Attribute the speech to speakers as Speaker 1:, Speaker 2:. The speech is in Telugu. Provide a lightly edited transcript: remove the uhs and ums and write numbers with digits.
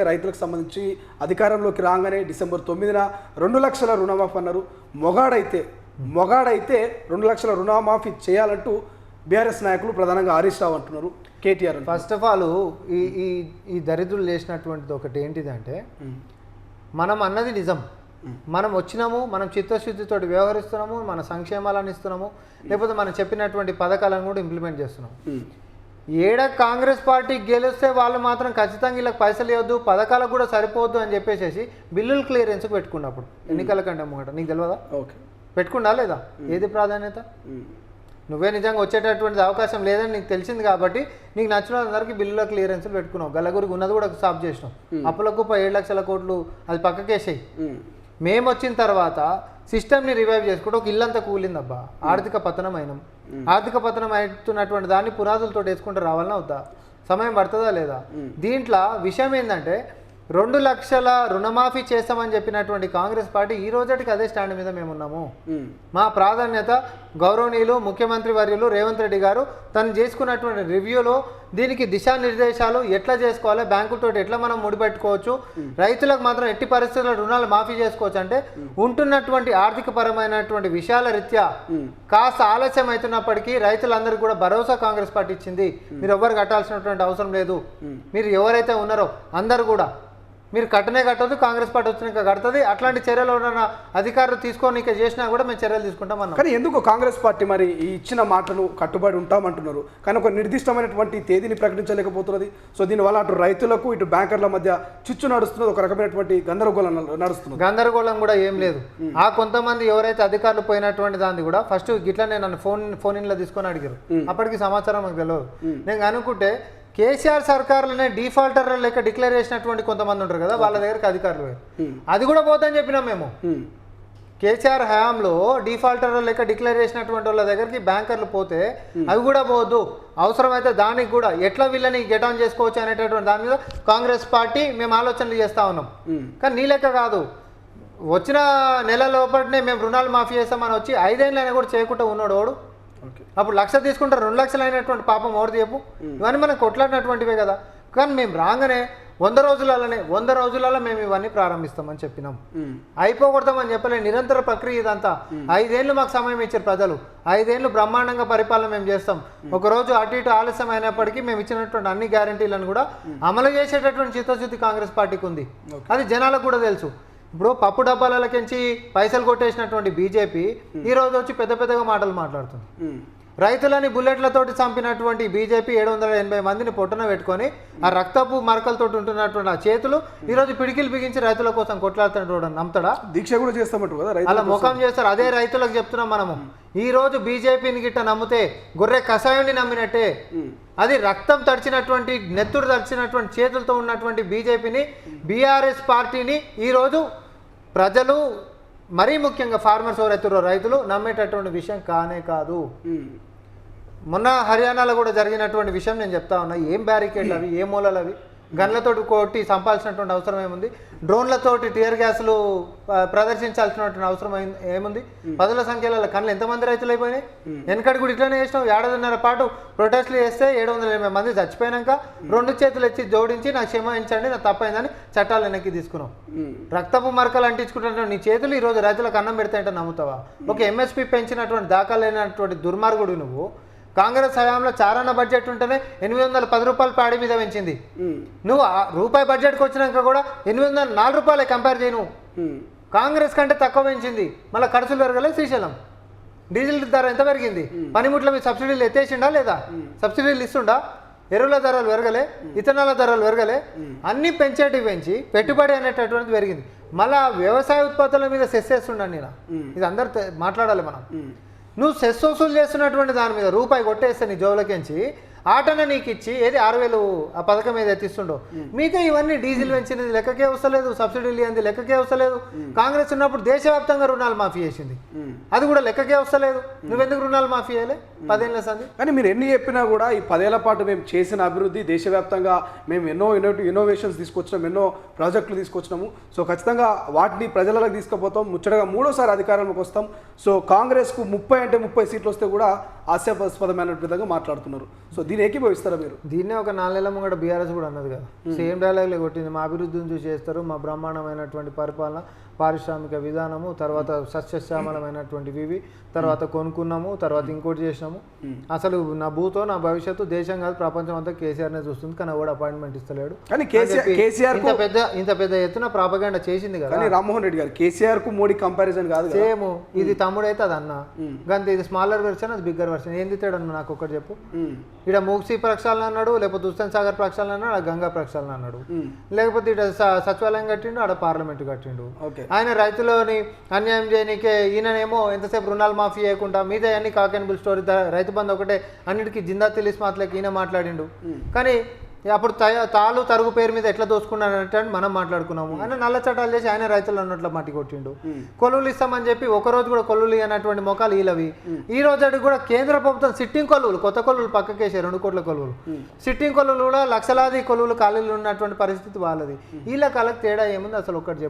Speaker 1: రైతులకు సంబంధించి అధికారంలోకి రాగానే డిసెంబర్ 9న 2 లక్షల రుణమాఫీ అన్నారు. మొగాడైతే 2 లక్షల రుణమాఫీ చేయాలంటూ బీఆర్ఎస్ నాయకులు ప్రధానంగా హరీష్ రావు అంటున్నారు. కేటీఆర్
Speaker 2: ఫస్ట్ ఆఫ్ ఆల్ ఈ దరిద్రులు చేసినటువంటిది ఒకటి ఏంటిదంటే, మనం అన్నది నిజం. మనం వచ్చినాము, మనం చిత్తశుద్ధితో వ్యవహరిస్తున్నాము, మన సంక్షేమాలను ఇస్తున్నాము, లేకపోతే మనం చెప్పినటువంటి పథకాలను కూడా ఇంప్లిమెంట్ చేస్తున్నాము. కాంగ్రెస్ పార్టీ గెలిస్తే వాళ్ళు మాత్రం ఖచ్చితంగా వీళ్ళకి పైసలు ఇవ్వద్దు, పథకాలకు కూడా సరిపోద్దు అని చెప్పేసి బిల్లులు క్లియరెన్స్కి పెట్టుకున్నప్పుడు ఎన్నికల కంటే ముంగట నీకు తెలియదా?
Speaker 1: ఓకే,
Speaker 2: పెట్టుకున్నా లేదా? ఏది ప్రాధాన్యత? నువ్వే నిజంగా వచ్చేటటువంటి అవకాశం లేదని నీకు తెలిసింది కాబట్టి నీకు నచ్చిన అందరికీ బిల్లులో క్లియరెన్స్లు పెట్టుకున్నావు. గల్లగురికి ఉన్నది కూడా సాఫ్ చేసినావు. అప్పులకు 7 లక్షల కోట్లు అది పక్కకేసాయి. మేము వచ్చిన తర్వాత సిస్టమ్ని రివైవ్ చేసుకుంటూ ఒక ఇల్లంతా కూలిందబ్బా. ఆర్థిక పతనం అయినాం. ఆర్థిక పతనం అవుతున్నటువంటి దాన్ని పునాదులతో వేసుకుంటూ రావాలన్నా వద్దా? సమయం పడుతుందా లేదా? దీంట్లో విషయం ఏంటంటే 2 లక్షల రుణమాఫీ చేస్తామని చెప్పినటువంటి కాంగ్రెస్ పార్టీ ఈ రోజుకి అదే స్టాండ్ మీద మేము ఉన్నాము. మా ప్రాధాన్యత గౌరవనీయులు ముఖ్యమంత్రి వర్యులు రేవంత్ రెడ్డి గారు తను చేసుకున్నటువంటి రివ్యూలో దీనికి దిశానిర్దేశాలు ఎట్లా చేసుకోవాలి, బ్యాంకులతో ఎట్లా మనం ముడిపెట్టుకోవచ్చు, రైతులకు మాత్రం ఎట్టి పరిస్థితుల్లో రుణాలు మాఫీ చేసుకోవచ్చు అంటే ఉంటున్నటువంటి ఆర్థిక పరమైనటువంటి విషయాల రీత్యా కాస్త ఆలస్యం అవుతున్నప్పటికీ రైతులందరికీ కూడా భరోసా కాంగ్రెస్ పార్టీ ఇచ్చింది. మీరు ఎవరు కట్టాల్సినటువంటి అవసరం లేదు. మీరు ఎవరైతే ఉన్నారో అందరూ కూడా మీరు కట్టనే కట్టదు, కాంగ్రెస్ పార్టీ వచ్చినాక కడుతుంది. అట్లాంటి చర్యలు ఉన్న అధికారులు తీసుకొని చేసినా కూడా మేము చర్యలు తీసుకుంటాం అన్నాం.
Speaker 1: కానీ ఎందుకు కాంగ్రెస్ పార్టీ మరి ఈ ఇచ్చిన మాటను కట్టుబడి ఉంటామంటున్నారు, కానీ ఒక నిర్దిష్టమైనటువంటి తేదీని ప్రకటించలేకపోతున్నది. సో దీనివల్ల అటు రైతులకు ఇటు బ్యాంకర్ల మధ్య చిచ్చు నడుస్తున్నది, ఒక రకమైనటువంటి గందరగోళం నడుస్తుంది.
Speaker 2: గందరగోళం కూడా ఏం లేదు. ఆ కొంతమంది ఎవరైతే అధికారులు పోయినటువంటి దాన్ని కూడా ఫస్ట్ గిట్లనే నన్ను ఫోన్ ఇన్లో తీసుకొని అడిగారు. అప్పటికి సమాచారం నాకు తెలియదు. నేను అనుకుంటే కేసీఆర్ సర్కారులోనే డిఫాల్టర్ లెక్క డిక్లేర్ చేసినటువంటి కొంతమంది ఉంటారు కదా, వాళ్ళ దగ్గరికి అధికారులు అది కూడా పోతాని చెప్పినాం మేము. కేసీఆర్ హయాంలో డిఫాల్టర్ లెక్క డిక్లేర్ చేసినటువంటి వాళ్ళ దగ్గరికి బ్యాంకర్లు పోతే అవి కూడా పోవద్దు, అవసరమైతే దానికి కూడా ఎట్లా వీళ్ళని గెట్ ఆన్ చేసుకోవచ్చు అనేటటువంటి దాని మీద కాంగ్రెస్ పార్టీ మేము ఆలోచనలు చేస్తూ ఉన్నాం. కానీ నీ లెక్క కాదు, వచ్చిన నెల లోపలనే మేము రుణాలు మాఫీ చేస్తామని వచ్చి 5 ఏళ్ళైనా కూడా చేయకుండా ఉన్నాడు వాడు. అప్పుడు 1 లక్ష తీసుకుంటారు, 2 లక్షలు అయినటువంటి పాపం ఎవరిది చెప్పు? ఇవన్నీ మనం కొట్లాడినటువంటివే కదా. కానీ మేము రాగానే 100 రోజులలో మేము ఇవన్నీ ప్రారంభిస్తామని చెప్పినాం. అయిపోకూడదామని చెప్పలే, నిరంతర ప్రక్రియ ఇదంతా. 5 ఏళ్ళు మాకు సమయం ఇచ్చారు ప్రజలు. 5 ఏళ్ళు బ్రహ్మాండంగా పరిపాలన మేము చేస్తాం. ఒకరోజు అటు ఇటు ఆలస్యం అయినప్పటికీ మేము ఇచ్చినటువంటి అన్ని గ్యారంటీలను కూడా అమలు చేసేటటువంటి చిత్తశుద్ధి కాంగ్రెస్ పార్టీకి ఉంది. అది జనాలకు కూడా తెలుసు. ఇప్పుడు పప్పు డబ్బాలకించి పైసలు కొట్టేసినటువంటి బీజేపీ ఈ రోజు వచ్చి పెద్దగా మాటలు మాట్లాడుతుంది. రైతులని బుల్లెట్లతోటి చంపినటువంటి బీజేపీ 780 మందిని పొట్టన పెట్టుకొని ఆ రక్తపు మరకలతో ఉంటున్నటువంటి ఆ చేతులు ఈరోజు పిడికిలు బిగించి రైతుల కోసం కొట్లాడుతుంటాడు. నమ్ముతాడా?
Speaker 1: దీక్ష కూడా చేస్తామంటారు కదా,
Speaker 2: అలా ముఖం చేస్తారు. అదే రైతులకు చెప్తున్నాం మనము. ఈ రోజు బీజేపీని గిట్ట నమ్మితే గొర్రె కషాయాన్ని నమ్మినట్టే. అది రక్తం తడిచినటువంటి నెత్తుడు తడిచినటువంటి చేతులతో ఉన్నటువంటి బీజేపీని, బీఆర్ఎస్ పార్టీని ఈరోజు ప్రజలు మరీ ముఖ్యంగా ఫార్మర్స్ ఎవరైతే రైతులు నమ్మేటటువంటి విషయం కానే కాదు. మొన్న హర్యానాలో కూడా జరిగినటువంటి విషయం నేను చెప్తా ఉన్నా. ఏం బ్యారికేడ్లు అవి, ఏ మూలలు అవి? గన్లతోటి కొట్టి చంపాల్సినటువంటి అవసరం ఏముంది? డ్రోన్లతోటి టియర్ గ్యాస్లు ప్రదర్శించాల్సినటువంటి అవసరం ఏముంది? 10ల సంఖ్యలో కళ్ళు ఎంతమంది రైతులు అయిపోయినాయి? వెనకటి కూడా ఇట్లానే చేసినాం. 1.5 పాటు ప్రొటెస్ట్లు చేస్తే 780 మంది చచ్చిపోయినాక 2 చేతులు ఎత్తి జోడించి నాకు క్షమించండి, నాకు తప్పైందని చట్టాలు వెనక్కి తీసుకున్నాం. రక్తపు మరకలు అంటించుకుంటున్న నీ చేతులు ఈరోజు రైతులకు అన్నం పెడతాయంటే నమ్ముతావా? ఒక ఎంఎస్పీ పెంచినటువంటి దాఖలైనటువంటి దుర్మార్గుడు నువ్వు. కాంగ్రెస్ హయాంలో చారణ బడ్జెట్ ఉంటేనే 810 రూపాయలు ప్యాడీ మీద పెంచింది. నువ్వు రూపాయి బడ్జెట్కి వచ్చినాక కూడా 804 రూపాయలే కంపేర్ చేయి. నువ్వు కాంగ్రెస్ కంటే తక్కువ పెంచింది. మళ్ళీ ఖర్చులు పెరగలేదు. శ్రీశైలం డీజిల్ ధర ఎంత పెరిగింది? పనిముట్ల మీద సబ్సిడీలు ఎత్తేసిండా లేదా? సబ్సిడీలు ఇస్తుండా? ఎరువుల ధరలు పెరగలే, ఇథనాల ధరలు పెరగలే. అన్నీ పెంచేటివి పెంచి పెట్టుబడి అనేటటువంటిది పెరిగింది. మళ్ళీ వ్యవసాయ ఉత్పత్తుల మీద సెస్ వేస్తుండ నేను. ఇది అందరు మాట్లాడాలి మనం. నువ్వు సెస్ వసూలు చేస్తున్నటువంటి దాని మీద రూపాయి కొట్టేస్తే నీ జోబులకించి ఆటన నీకు ఇచ్చి ఏది 6000 ఆ పథకం మీద ఎత్తిస్తుండో. మీకు ఇవన్నీ డీజిల్ పెంచినది లెక్కకే వస్తలేదు, సబ్సిడీలు ఏంది లెక్కకే వస్తలేదు. కాంగ్రెస్ ఉన్నప్పుడు దేశవ్యాప్తంగా రుణాలు మాఫీ చేసింది, అది కూడా లెక్కకే వస్తలేదు. నువ్వెందుకు రుణాలు మాఫీ చేయలే 10 ఏళ్ళ సంది?
Speaker 1: కానీ మీరు ఎన్ని చెప్పినా కూడా ఈ 10 ఏళ్ల పాటు మేము చేసిన అభివృద్ధి, దేశవ్యాప్తంగా మేము ఎన్నో ఇన్నోవేషన్స్ తీసుకొచ్చినాం, ఎన్నో ప్రాజెక్టులు తీసుకొచ్చినాము. సో ఖచ్చితంగా వాటిని ప్రజలకు తీసుకుపోతాం. ముచ్చటగా 3వ సారి అధికారంలోకి వస్తాం. సో కాంగ్రెస్కు 30 అంటే 30 సీట్లు వస్తే కూడా హాస్యాస్పదమైన విధంగా మాట్లాడుతున్నారు. సో దీన్ని ఏకీభవిస్తారా మీరు?
Speaker 2: దీన్నే ఒక 4 నెలల ముంగట బీఆర్ఎస్ కూడా అన్నది కదా, సేమ్ డైలాగ్లే కొట్టింది. మా అభివృద్ధిని చూసి చేస్తారు, మా బ్రహ్మాండమైనటువంటి పరిపాలన, పారిశ్రామిక విధానము, తర్వాత సస్యశ్యామలమైనటువంటి వివి, తర్వాత కొనుక్కున్నాము, తర్వాత ఇంకోటి చేసినాము. అసలు నా భూతో నా భవిష్యత్తు దేశం కాదు ప్రపంచం అంతా కేసీఆర్నే చూస్తుంది, కానీ ఎవడు అపాయింట్మెంట్ ఇస్తలేడు.
Speaker 1: కానీ కేసీఆర్
Speaker 2: ఇంత పెద్ద ఎత్తున ప్రాపగండా చేసింది కదా.
Speaker 1: కానీ రామ్మోహన్ రెడ్డి గారు కేసీఆర్ కు మోడీ కంపారిజన్ కాదు కదా.
Speaker 2: సేమ్ ఇది తమ్ముడైతే అది అన్న గంతే, ఇది స్మాలర్ వెర్షన్, అది బిగ్గర్ వెర్షన్. ఏంది తేడా అన్న నాకు ఒకటి చెప్పు. ఇక్కడ మూక్సీ ప్రక్షాళన అన్నాడు, లేకపోతే హుస్సేన్ సాగర్ ప్రక్షాళన అన్నాడు, ఆడ గంగా ప్రక్షాళన అన్నాడు, లేకపోతే ఇక్కడ సచివాలయం కట్టిండు, ఆడ పార్లమెంట్ కట్టిండు. ఆయన రైతులని అన్యాయం చేయనీకే ఈయననేమో ఎంతసేపు రుణాలు మాఫీ చేయకుండా మిగతా అన్ని కాకెన్బుల్ స్టోరీ, రైతు బంధు ఒకటే అన్నిటికీ జిందా తెలిసి మాటలకి ఈయన మాట్లాడిండు. కానీ అప్పుడు తాలు తరుగు పేరు మీద ఎట్లా దోసుకున్నాడంటే మనం మాట్లాడుకున్నాము. ఆయన నల్ల చట్టాలు చేసి ఆయన రైతులు అన్నట్లు మట్టి కొట్టిండు. కొలువులు ఇస్తామని చెప్పి ఒకరోజు కూడా కొలువులు అన్నటువంటి మొక్కలు వీళ్ళవి. ఈ రోజు కూడా కేంద్ర ప్రభుత్వం సిట్టింగ్ కొలువులు, కొత్త కొలువులు పక్కకేసే 2 కోట్ల కొలువులు, సిట్టింగ్ కొలువులు కూడా లక్షలాది కొలువులు ఖాళీలు ఉన్నటువంటి పరిస్థితి వాళ్ళది. వీళ్ళ కాళ్ళకి తేడా ఏముంది అసలు ఒక్కటి